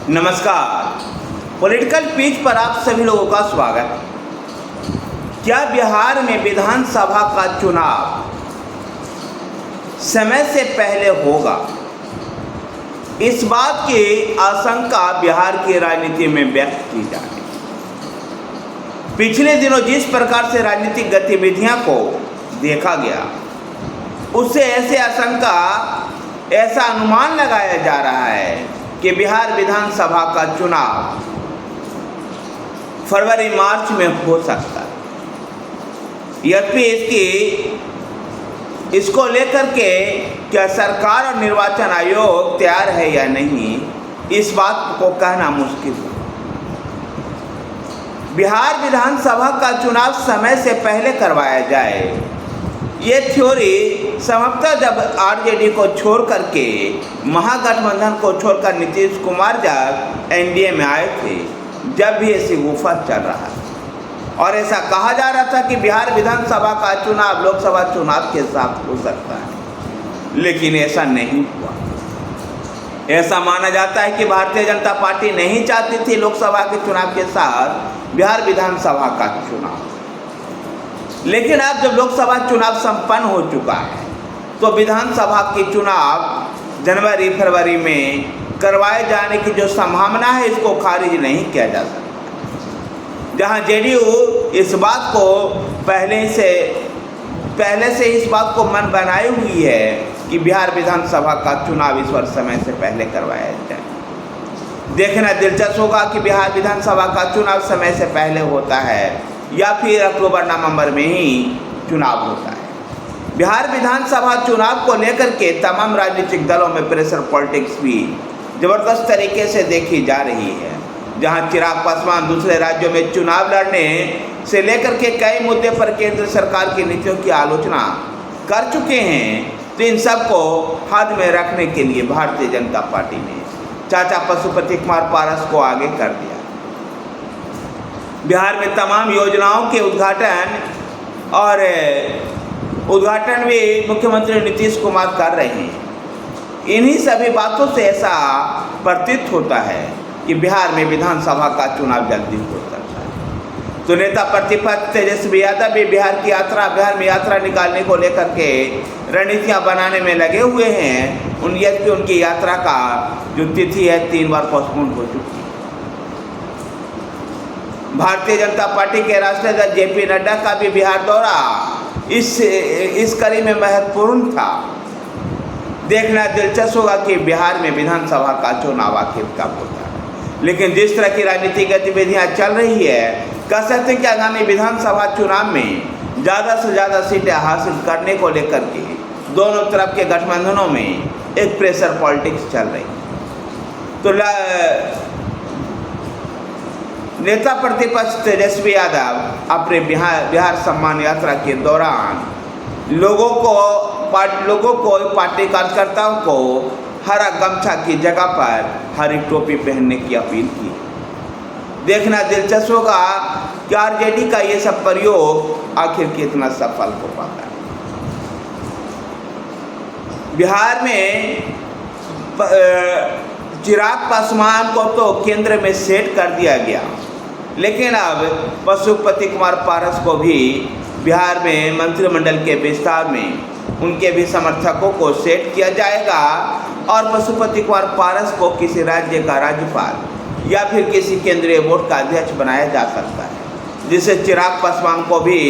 नमस्कार। Political pitch पर आप सभी लोगों का स्वागत। क्या बिहार में विधानसभा का चुनाव समय से पहले होगा? इस बात की आशंका बिहार की राजनीति में व्यक्त की जा रही है। पिछले दिनों जिस प्रकार से राजनीतिक गतिविधियां को देखा गया, उससे ऐसा अनुमान लगाया जा रहा है कि बिहार विधानसभा का चुनाव फरवरी मार्च में हो सकता है। यद्यपि इसको लेकर के क्या सरकार और निर्वाचन आयोग तैयार है या नहीं, इस बात को कहना मुश्किल है। बिहार विधानसभा का चुनाव समय से पहले करवाया जाए, ये थ्योरी संभवतः जब आरजेडी को छोड़ करके, महागठबंधन को छोड़कर नीतीश कुमार जब एनडीए में आए थे, जब भी ऐसी गुफा चल रहा था और ऐसा कहा जा रहा था कि बिहार विधानसभा का चुनाव लोकसभा चुनाव के साथ हो सकता है, लेकिन ऐसा नहीं हुआ। ऐसा माना जाता है कि भारतीय जनता पार्टी नहीं चाहती थी लोकसभा के चुनाव के साथ बिहार विधानसभा का चुनाव। लेकिन अब जब लोकसभा चुनाव संपन्न हो चुका है, तो विधानसभा के चुनाव जनवरी फरवरी में करवाए जाने की जो संभावना है, इसको खारिज नहीं किया जा सकता। जहां जेडीयू इस बात को पहले से इस बात को मन बनाई हुई है कि बिहार विधानसभा का चुनाव इस वर्ष समय से पहले करवाया जाए। देखना दिलचस्प होगा कि बिहार विधानसभा का चुनाव समय से पहले होता है या फिर अक्टूबर नवंबर में ही चुनाव होता है। बिहार विधानसभा चुनाव को लेकर के तमाम राजनीतिक दलों में प्रेशर पॉलिटिक्स भी ज़बरदस्त तरीके से देखी जा रही है। जहां चिराग पासवान दूसरे राज्यों में चुनाव लड़ने से लेकर के कई मुद्दे पर केंद्र सरकार की नीतियों की आलोचना कर चुके हैं, तो इन सबको हाथ में रखने के लिए भारतीय जनता पार्टी ने चाचा पशुपति कुमार पारस को आगे कर दिया। बिहार में तमाम योजनाओं के उद्घाटन भी मुख्यमंत्री नीतीश कुमार कर रहे हैं। इन्हीं सभी बातों से ऐसा प्रतीत होता है कि बिहार में विधानसभा का चुनाव जल्दी हो सकता है। तो नेता प्रतिपक्ष तेजस्वी यादव भी बिहार में यात्रा निकालने को लेकर के रणनीतियां बनाने में लगे हुए हैं। उनकी यात्रा का जो तिथि है 3 बार पोस्टपोन हो चुकी है। भारतीय जनता पार्टी के राष्ट्रीय अध्यक्ष जेपी नड्डा का भी बिहार दौरा इस कड़ी में महत्वपूर्ण था। देखना दिलचस्प होगा कि बिहार में विधानसभा का चुनाव आखिर कब होता है। लेकिन जिस तरह की राजनीतिक गतिविधियां चल रही है, कह सकते हैं कि आगामी विधानसभा चुनाव में ज़्यादा से ज़्यादा सीटें हासिल करने को लेकर के दोनों तरफ के गठबंधनों में एक प्रेशर पॉलिटिक्स चल रही है। तो नेता प्रतिपक्ष तेजस्वी यादव अपने बिहार सम्मान यात्रा के दौरान लोगों को पार्टी कार्यकर्ताओं को हरा गमछा की जगह पर हरी टोपी पहनने की अपील की। देखना दिलचस्प होगा कि आरजेडी का ये सब प्रयोग आखिर कितना सफल हो पाता है। बिहार में चिराग पासवान को तो केंद्र में सेट कर दिया गया, लेकिन अब पशुपति कुमार पारस को भी बिहार में मंत्रिमंडल के विस्तार में उनके भी समर्थकों को सेट किया जाएगा और पशुपति कुमार पारस को किसी राज्य का राज्यपाल या फिर किसी केंद्रीय बोर्ड का अध्यक्ष बनाया जा सकता है, जिससे चिराग पासवान को भी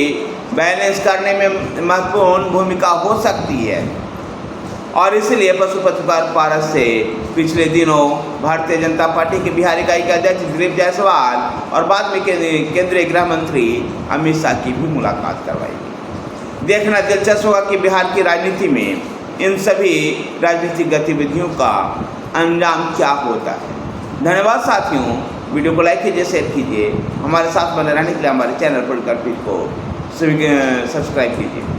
बैलेंस करने में महत्वपूर्ण भूमिका हो सकती है। और इसलिए पशुपति कुमार पारस से पिछले दिनों भारतीय जनता पार्टी की बिहार इकाई के अध्यक्ष दिलीप जायसवाल और बाद में केंद्रीय गृह मंत्री अमित शाह की भी मुलाकात करवाई गई। देखना दिलचस्प होगा कि बिहार की राजनीति में इन सभी राजनीतिक गतिविधियों का अंजाम क्या होता है। धन्यवाद साथियों, वीडियो को लाइक कीजिए, शेयर कीजिए। हमारे साथ बने रहने के लिए हमारे चैनल पॉलिटिकल पिच को सब्सक्राइब कीजिए।